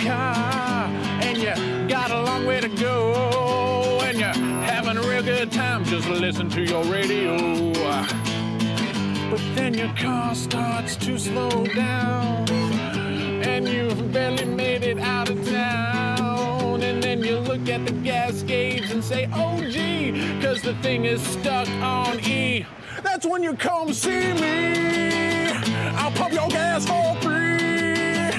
car, and you got a long way to go, and you're having a real good time, just listen to your radio. But then your car starts to slow down, and you've barely made it out of town, and then you look at the gas gauge and say, oh gee, cause the thing is stuck on E. That's when you come see me. I'll pump your gas for free.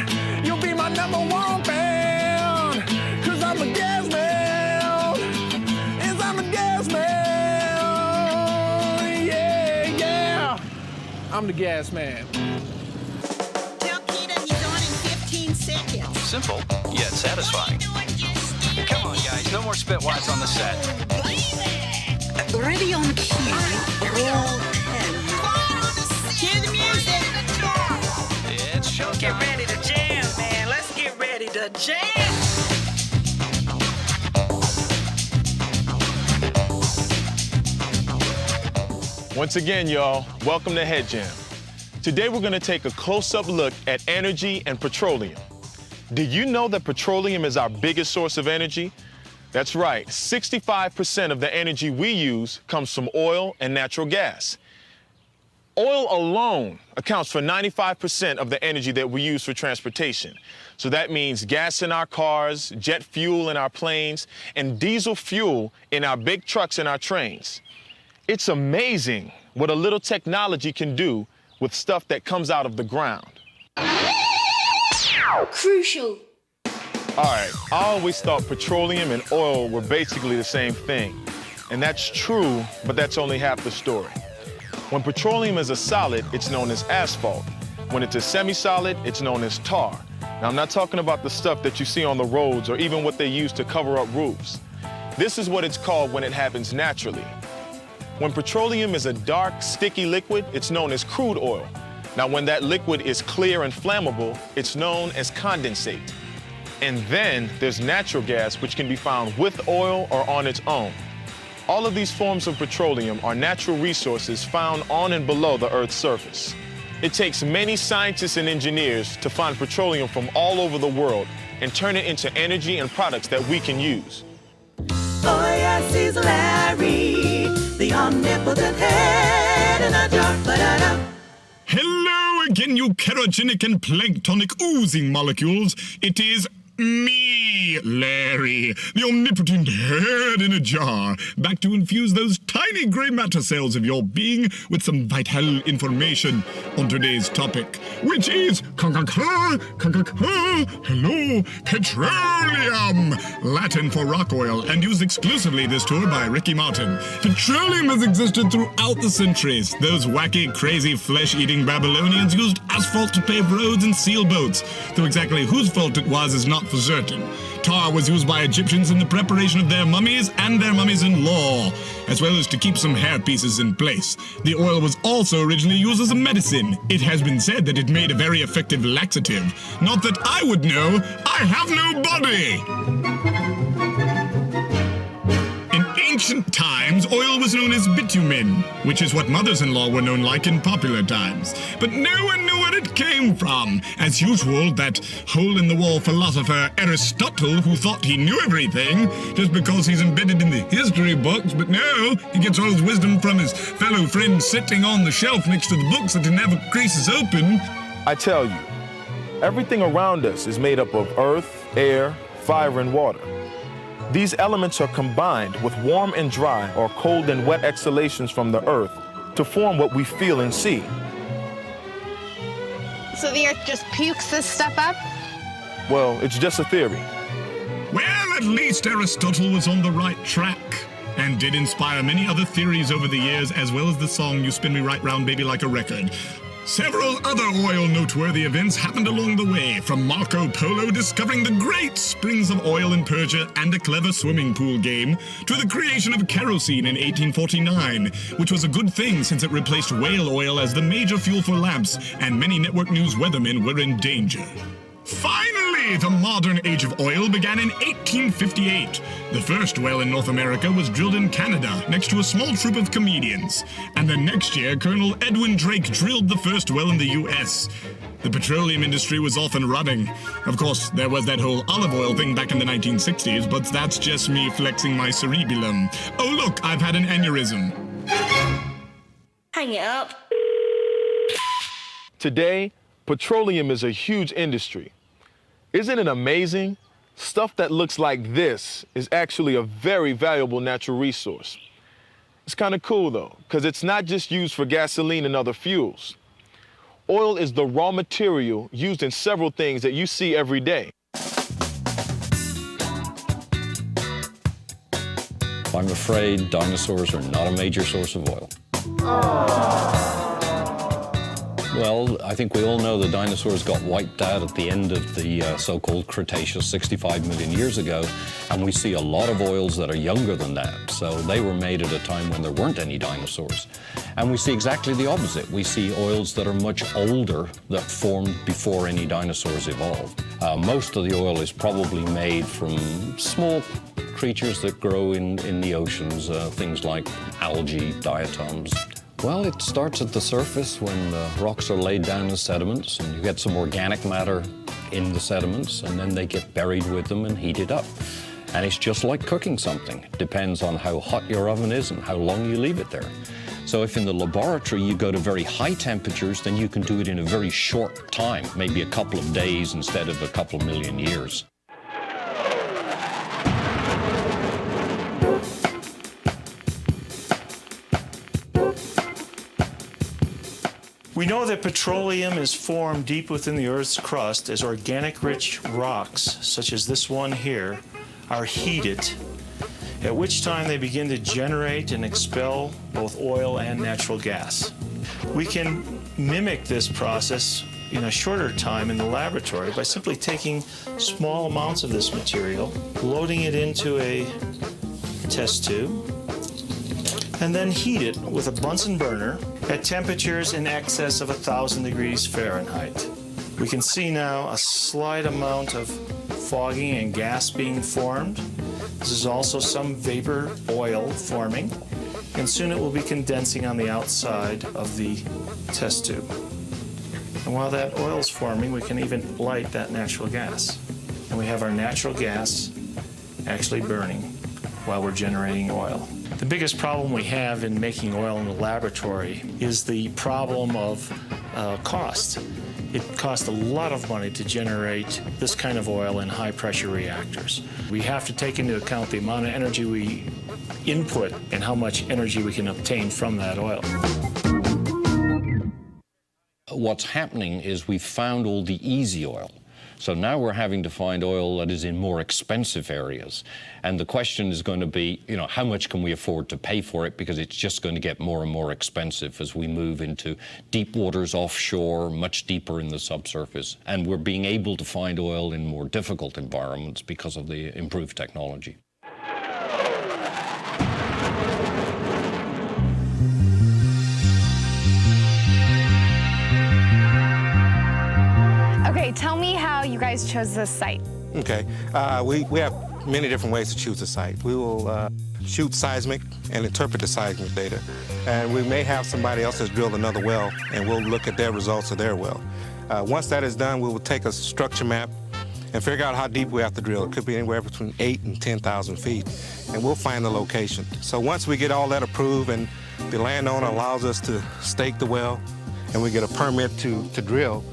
You'll be my #1 fan, cause I'm the gas man. Yes, I'm the gas man. Yeah, yeah. I'm the gas man. Tell Peter he's on in 15 seconds. Simple, yet satisfying. Come on, guys, no more spitwads on the set. Ready on cue. Roll 10. Cue the music. It's showtime. Get ready to jam, man. Let's get ready to jam. Once again, y'all, welcome to Headjam. Today we're going to take a close-up look at energy and petroleum. Did you know that petroleum is our biggest source of energy? That's right, 65% of the energy we use comes from oil and natural gas. Oil alone accounts for 95% of the energy that we use for transportation. So that means gas in our cars, jet fuel in our planes, and diesel fuel in our big trucks and our trains. It's amazing what a little technology can do with stuff that comes out of the ground. Crucial. All right, I always thought petroleum and oil were basically the same thing. And that's true, but that's only half the story. When petroleum is a solid, it's known as asphalt. When it's a semi-solid, it's known as tar. Now, I'm not talking about the stuff that you see on the roads or even what they use to cover up roofs. This is what it's called when it happens naturally. When petroleum is a dark, sticky liquid, it's known as crude oil. Now, when that liquid is clear and flammable, it's known as condensate. And then there's natural gas, which can be found with oil or on its own. All of these forms of petroleum are natural resources found on and below the Earth's surface. It takes many scientists and engineers to find petroleum from all over the world and turn it into energy and products that we can use. Oh, yes, he's Larry, the omnipotent head in a jar. Ba-da-da. Hello again, you kerogenic and planktonic oozing molecules. It is me, Larry, the omnipotent head in a jar, back to infuse those tiny grey matter cells of your being with some vital information on today's topic, which is hello, petroleum, Latin for rock oil, and used exclusively this tour by Ricky Martin. Petroleum has existed throughout the centuries. Those wacky, crazy, flesh-eating Babylonians used asphalt to pave roads and seal boats, though exactly whose fault it was is not for certain. Tar was used by Egyptians in the preparation of their mummies and their mummies-in-law, as well as to keep some hair pieces in place. The oil was also originally used as a medicine. It has been said that it made a very effective laxative. Not that I would know. I have no body! In ancient times, oil was known as bitumen, which is what mothers-in-law were known like in popular times. But no one knew where it came from. As usual, that hole-in-the-wall philosopher Aristotle, who thought he knew everything, just because he's embedded in the history books, but no, he gets all his wisdom from his fellow friends sitting on the shelf next to the books that he never creases open. I tell you, everything around us is made up of earth, air, fire, and water. These elements are combined with warm and dry or cold and wet exhalations from the earth to form what we feel and see. So the earth just pukes this stuff up? Well, it's just a theory. Well, at least Aristotle was on the right track, and did inspire many other theories over the years, as well as the song You Spin Me Right Round Baby Like a Record. Several other oil noteworthy events happened along the way, from Marco Polo discovering the great springs of oil in Persia and a clever swimming pool game, to the creation of kerosene in 1849, which was a good thing since it replaced whale oil as the major fuel for lamps, and many network news weathermen were in danger. Finally, the modern age of oil began in 1858. The first well in North America was drilled in Canada, next to a small troop of comedians. And the next year, Colonel Edwin Drake drilled the first well in the U.S. the petroleum industry was off and running. Of course, there was that whole olive oil thing back in the 1960s, but that's just me flexing my cerebellum. Oh, look, I've had an aneurysm. Hang it up. Today, petroleum is a huge industry. Isn't it amazing? Stuff that looks like this is actually a very valuable natural resource. It's kind of cool though, because it's not just used for gasoline and other fuels. Oil is the raw material used in several things that you see every day. I'm afraid dinosaurs are not a major source of oil. Well, I think we all know the dinosaurs got wiped out at the end of the so-called Cretaceous 65 million years ago, and we see a lot of oils that are younger than that. So they were made at a time when there weren't any dinosaurs. And we see exactly the opposite. We see oils that are much older that formed before any dinosaurs evolved. Most of the oil is probably made from small creatures that grow in the oceans, things like algae, diatoms. Well, it starts at the surface when the rocks are laid down as sediments, and you get some organic matter in the sediments, and then they get buried with them and heated up. And it's just like cooking something. It depends on how hot your oven is and how long you leave it there. So if in the laboratory you go to very high temperatures, then you can do it in a very short time, maybe a couple of days instead of a couple of million years. We know that petroleum is formed deep within the Earth's crust as organic-rich rocks, such as this one here, are heated, at which time they begin to generate and expel both oil and natural gas. We can mimic this process in a shorter time in the laboratory by simply taking small amounts of this material, loading it into a test tube, and then heat it with a Bunsen burner at temperatures in excess of 1,000 degrees Fahrenheit. We can see now a slight amount of fogging and gas being formed. This is also some vapor oil forming, and soon it will be condensing on the outside of the test tube. And while that oil is forming, we can even light that natural gas. And we have our natural gas actually burning while we're generating oil. The biggest problem we have in making oil in the laboratory is the problem of cost. It costs a lot of money to generate this kind of oil in high-pressure reactors. We have to take into account the amount of energy we input and how much energy we can obtain from that oil. What's happening is we've found all the easy oil. So now we're having to find oil that is in more expensive areas. And the question is going to be, how much can we afford to pay for it? Because it's just going to get more and more expensive as we move into deep waters offshore, much deeper in the subsurface. And we're being able to find oil in more difficult environments because of the improved technology. Okay, tell me how you guys chose this site. Okay, we have many different ways to choose a site. We will shoot seismic and interpret the seismic data. And we may have somebody else that's drilled another well, and we'll look at their results of their well. Once that is done, we will take a structure map and figure out how deep we have to drill. It could be anywhere between 8,000 and 10,000 feet, and we'll find the location. So once we get all that approved and the landowner allows us to stake the well and we get a permit to drill,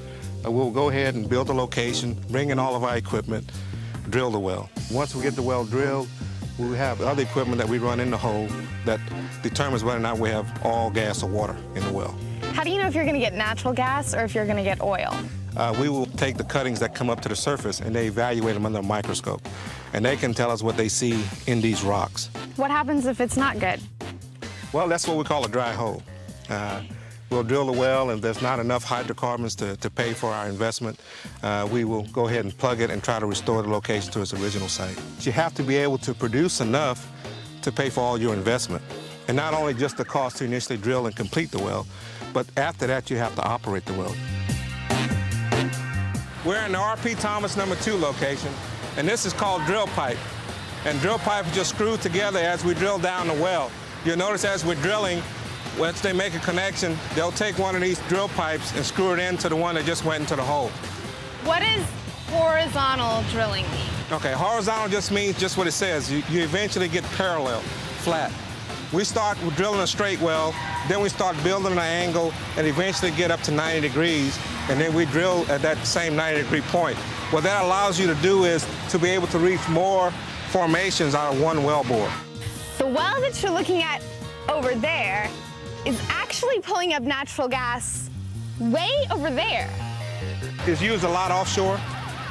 we'll go ahead and build the location, bring in all of our equipment, drill the well. Once we get the well drilled, we have other equipment that we run in the hole that determines whether or not we have oil, gas, or water in the well. How do you know if you're going to get natural gas or if you're going to get oil? We will take the cuttings that come up to the surface and they evaluate them under a microscope. And they can tell us what they see in these rocks. What happens if it's not good? Well, that's what we call a dry hole. We'll drill the well, and if there's not enough hydrocarbons to pay for our investment, we will go ahead and plug it and try to restore the location to its original site. You have to be able to produce enough to pay for all your investment. And not only just the cost to initially drill and complete the well, but after that, you have to operate the well. We're in the R.P. Thomas #2 location, and this is called drill pipe. And drill pipe is just screwed together as we drill down the well. You'll notice as we're drilling, once they make a connection, they'll take one of these drill pipes and screw it into the one that just went into the hole. What does horizontal drilling mean? Okay, horizontal just means just what it says. You eventually get parallel, flat. We start with drilling a straight well, then we start building an angle and eventually get up to 90 degrees, and then we drill at that same 90-degree point. What that allows you to do is to be able to reach more formations out of one well bore. The well that you're looking at over there is actually pulling up natural gas way over there. It's used a lot offshore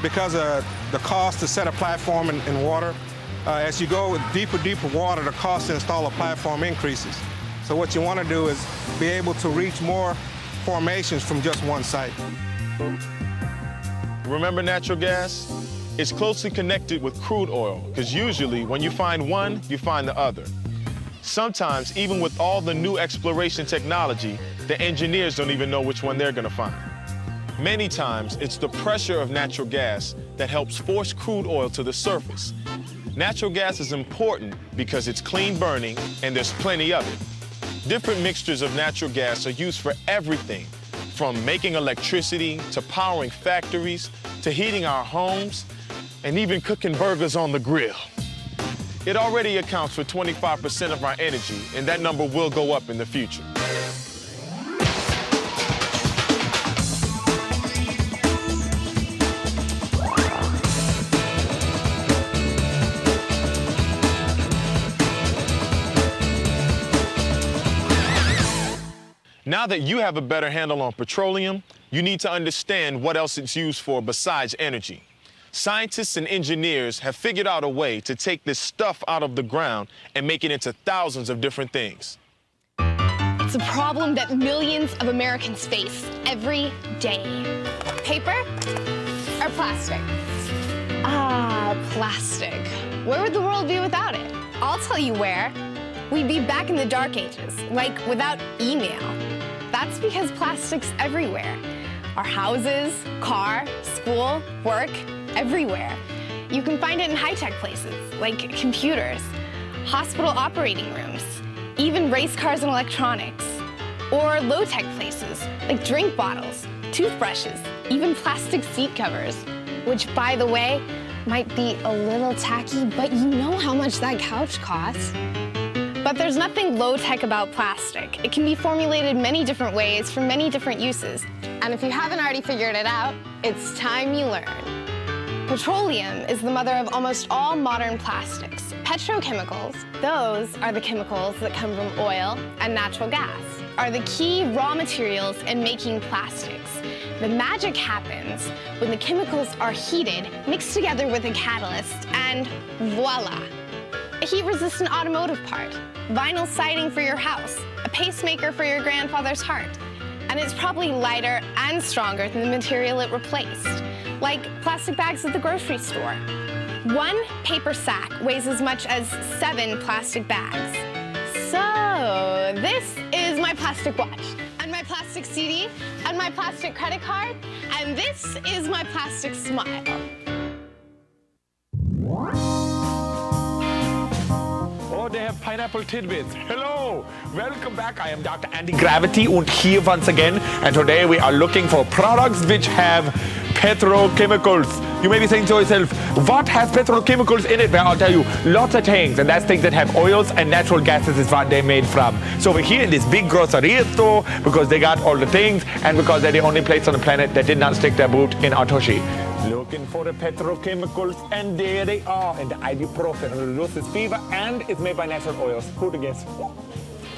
because of the cost to set a platform in water. As you go with deeper water, the cost to install a platform increases. So what you want to do is be able to reach more formations from just one site. Remember natural gas? It's closely connected with crude oil, because usually when you find one, you find the other. Sometimes, even with all the new exploration technology, the engineers don't even know which one they're going to find. Many times, it's the pressure of natural gas that helps force crude oil to the surface. Natural gas is important because it's clean burning and there's plenty of it. Different mixtures of natural gas are used for everything, from making electricity to powering factories to heating our homes and even cooking burgers on the grill. It already accounts for 25% of our energy, and that number will go up in the future. Now that you have a better handle on petroleum, you need to understand what else it's used for besides energy. Scientists and engineers have figured out a way to take this stuff out of the ground and make it into thousands of different things. It's a problem that millions of Americans face every day. Paper or plastic? Ah, plastic. Where would the world be without it? I'll tell you where. We'd be back in the dark ages, like without email. That's because plastic's everywhere. Our houses, car, school, work, everywhere. You can find it in high-tech places, like computers, hospital operating rooms, even race cars and electronics. Or low-tech places, like drink bottles, toothbrushes, even plastic seat covers. Which, by the way, might be a little tacky, but you know how much that couch costs. But there's nothing low-tech about plastic. It can be formulated many different ways for many different uses. And if you haven't already figured it out, it's time you learn. Petroleum is the mother of almost all modern plastics. Petrochemicals, those are the chemicals that come from oil and natural gas, are the key raw materials in making plastics. The magic happens when the chemicals are heated, mixed together with a catalyst, and voila. A heat-resistant automotive part, vinyl siding for your house, a pacemaker for your grandfather's heart. And it's probably lighter and stronger than the material it replaced, like plastic bags at the grocery store. One paper sack weighs as much as 7 plastic bags. So this is my plastic watch, and my plastic CD, and my plastic credit card, and this is my plastic smile. Oh, they have pineapple tidbits. Hello, welcome back. I am Dr. Andy Gravity and here once again. And today we are looking for products which have petrochemicals. You may be saying to yourself, what has petrochemicals in it? Well, I'll tell you, lots of things. And that's things that have oils and natural gases is what they're made from. So we're here in this big grocery store because they got all the things and because they're the only place on the planet that did not stick their boot in Atoshi. Looking for the petrochemicals, and there they are. And the ibuprofen reduces fever and is made by natural oils. Who'd have guessed?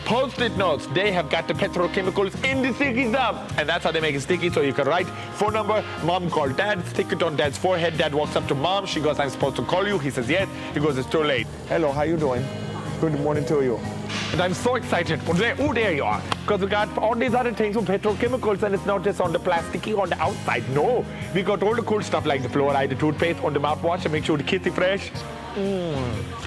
Post-it notes, they have got the petrochemicals in the sticky stuff. And that's how they make it sticky, so you can write phone number, mom called dad, stick it on dad's forehead. Dad walks up to mom, she goes, I'm supposed to call you. He says yes, he goes, it's too late. Hello, how you doing? Good morning to you. And I'm so excited. Oh, there you are. Because we got all these other things from petrochemicals, and it's not just on the plasticky on the outside. No, we got all the cool stuff like the fluoride, the toothpaste, on the mouthwash to make sure the kids are fresh.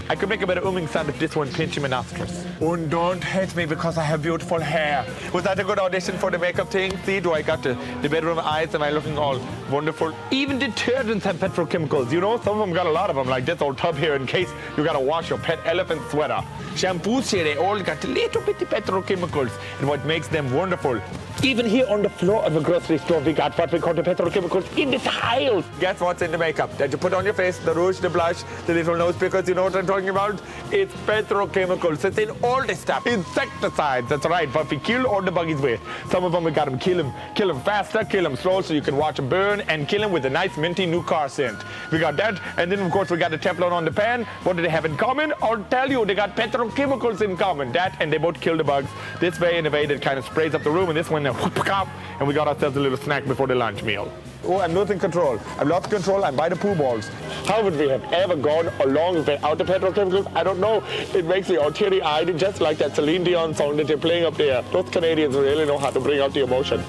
I could make a better umming sound if this one pinched my nostrils. And don't hate me because I have beautiful hair. Was that a good audition for the makeup thing? See, do I got the bedroom eyes? Am I looking all wonderful. Even detergents have petrochemicals. You know, some of them got a lot of them, like this old tub here in case you got to wash your pet elephant sweater. Shampoos here, they all got little bitty petrochemicals, and what makes them wonderful. Even here on the floor of a grocery store, we got what we call the petrochemicals in the tiles. Guess what's in the makeup that you put on your face, the rouge, the blush, the little nose pickers, you know what I'm talking about? It's petrochemicals. It's in all this stuff. Insecticides, that's right, what we kill all the buggies with. Some of them we got them kill them faster, kill them slow so you can watch them burn, and kill them with a nice minty new car scent. We got that, and then of course we got the Teflon on the pan. What do they have in common? I'll tell you, they got petrochemicals in common. That, and they both kill the bugs. This way and the way that kind of sprays up the room, and this one, and we got ourselves a little snack before the lunch meal. Oh, I'm losing control. I've lost control. I'm by the poo balls. How would we have ever gone along without the petrochemicals? I don't know. It makes me all teary-eyed, just like that Celine Dion song that they're playing up there. Those Canadians really know how to bring out the emotion.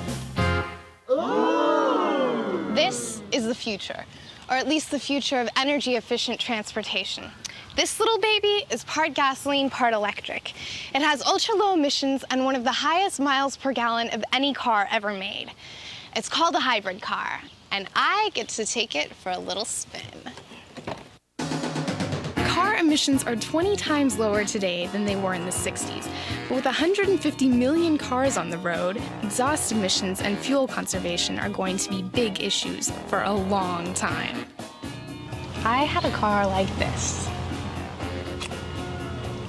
This is the future, or at least the future of energy-efficient transportation. This little baby is part gasoline, part electric. It has ultra-low emissions and one of the highest miles per gallon of any car ever made. It's called a hybrid car, and I get to take it for a little spin. Car emissions are 20 times lower today than they were in the 60s. But with 150 million cars on the road, exhaust emissions and fuel conservation are going to be big issues for a long time. I had a car like this.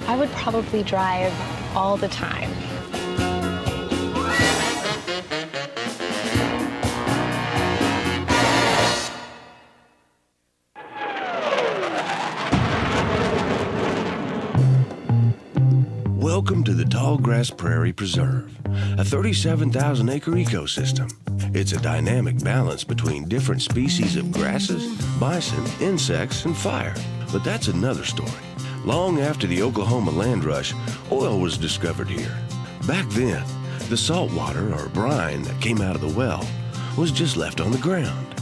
I would probably drive all the time. Welcome to the Tallgrass Prairie Preserve, a 37,000-acre ecosystem. It's a dynamic balance between different species of grasses, bison, insects, and fire. But that's another story. Long after the Oklahoma land rush, oil was discovered here. Back then, the salt water, or brine, that came out of the well was just left on the ground.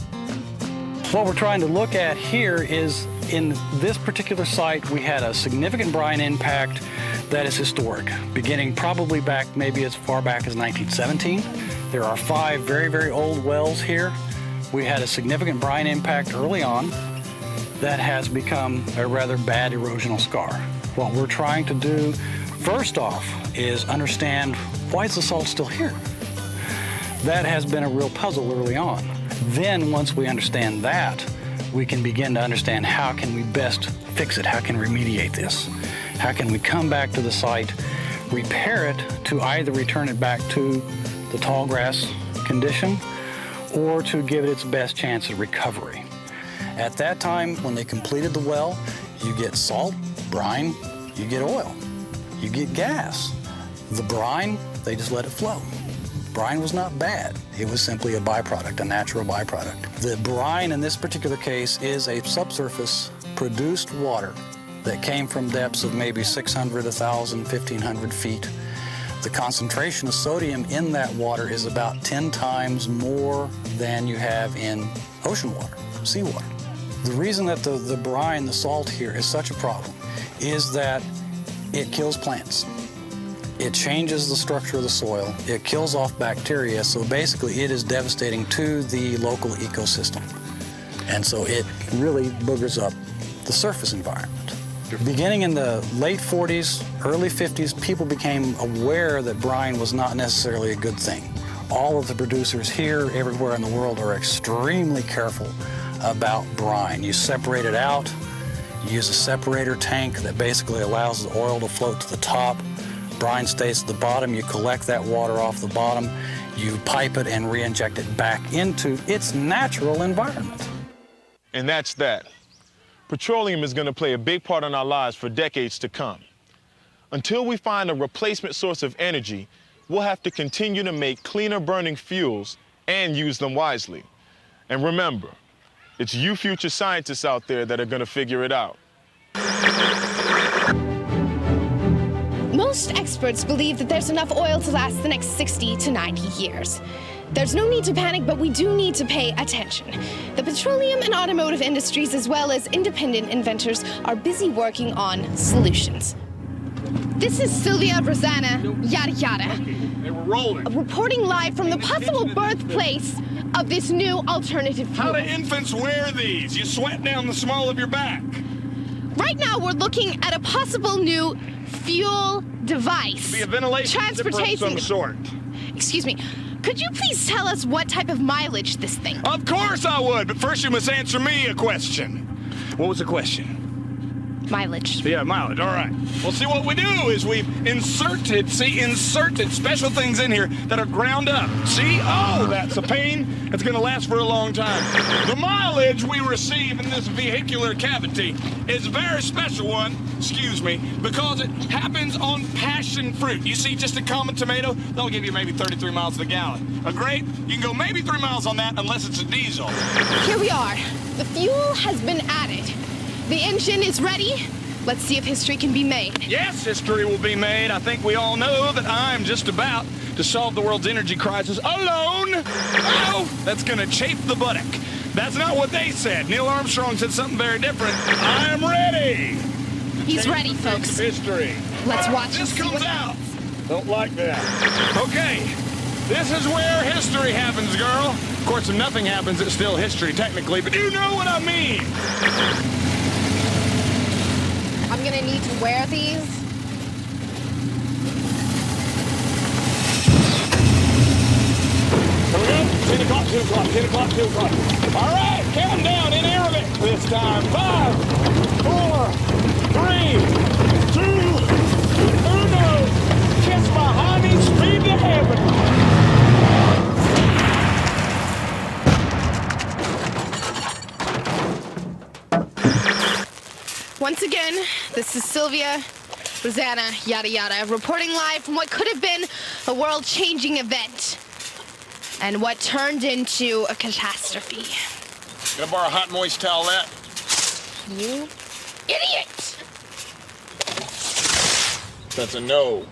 What we're trying to look at here is, in this particular site, we had a significant brine impact that is historic, beginning probably back maybe as far back as 1917. There are 5 very, very old wells here. We had a significant brine impact early on that has become a rather bad erosional scar. What we're trying to do, first off, is understand, why is the salt still here? That has been a real puzzle early on. Then, once we understand that, we can begin to understand how can we best fix it, how can we remediate this? How can we come back to the site, repair it to either return it back to the tall grass condition or to give it its best chance of recovery. At that time, when they completed the well, you get salt, brine, you get oil, you get gas. The brine, they just let it flow. Brine was not bad. It was simply a byproduct, a natural byproduct. The brine in this particular case is a subsurface produced water that came from depths of maybe 600, 1,000, 1,500 feet. The concentration of sodium in that water is about 10 times more than you have in ocean water, seawater. The reason that the brine, the salt here, is such a problem is that it kills plants. It changes the structure of the soil. It kills off bacteria, so basically it is devastating to the local ecosystem. And so it really boogers up the surface environment. Beginning in the late 40s, early 50s, people became aware that brine was not necessarily a good thing. All of the producers here, everywhere in the world, are extremely careful about brine. You separate it out, you use a separator tank that basically allows the oil to float to the top. Brine stays at the bottom, you collect that water off the bottom, you pipe it and re-inject it back into its natural environment. And that's that. Petroleum is going to play a big part in our lives for decades to come. Until we find a replacement source of energy, we'll have to continue to make cleaner burning fuels and use them wisely. And remember, it's you future scientists out there that are going to figure it out. Most experts believe that there's enough oil to last the next 60 to 90 years. There's no need to panic, but we do need to pay attention. The petroleum and automotive industries, as well as independent inventors, are busy working on solutions. This is Sylvia Rosanna Yada Yada, They were rolling. reporting live from the possible birthplace of this new alternative fuel. How do infants wear these? You sweat down the small of your back. Right now, we're looking at a possible new fuel device. Be a ventilation zipper of some sort. Excuse me. Could you please tell us what type of mileage this thing? Of course I would, but first you must answer me a question. What was the question? Mileage. Yeah, mileage, all right. Well, see, what we do is we've inserted special things in here that are ground up. See? Oh, that's a pain. It's going to last for a long time. The mileage we receive in this vehicular cavity is a very special one, excuse me, because it happens on passion fruit. You see, just a common tomato, they'll give you maybe 33 miles to the gallon. A grape, you can go maybe 3 miles on that unless it's a diesel. Here we are. The fuel has been added. The engine is ready. Let's see if history can be made. Yes, history will be made. I think we all know that I'm just about to solve the world's energy crisis alone. Oh, that's gonna chafe the buttock. That's not what they said. Neil Armstrong said something very different. I'm ready. He's ready, folks. History. Let's watch this comes out. Don't like that. Okay, this is where history happens, girl. Of course, if nothing happens, it's still history technically, but you know what I mean. I'm gonna need to wear these. Here we go. 10 o'clock, 2 o'clock, 10 o'clock, 2 o'clock. All right, count down in Arabic this time. 5, 4, 3, 2, 1. Kiss my honey, speed to heaven. Once again, this is Sylvia, Rosanna, yada yada, reporting live from what could have been a world-changing event and what turned into a catastrophe. Gonna borrow a hot, moist towelette? You idiot! That's a no.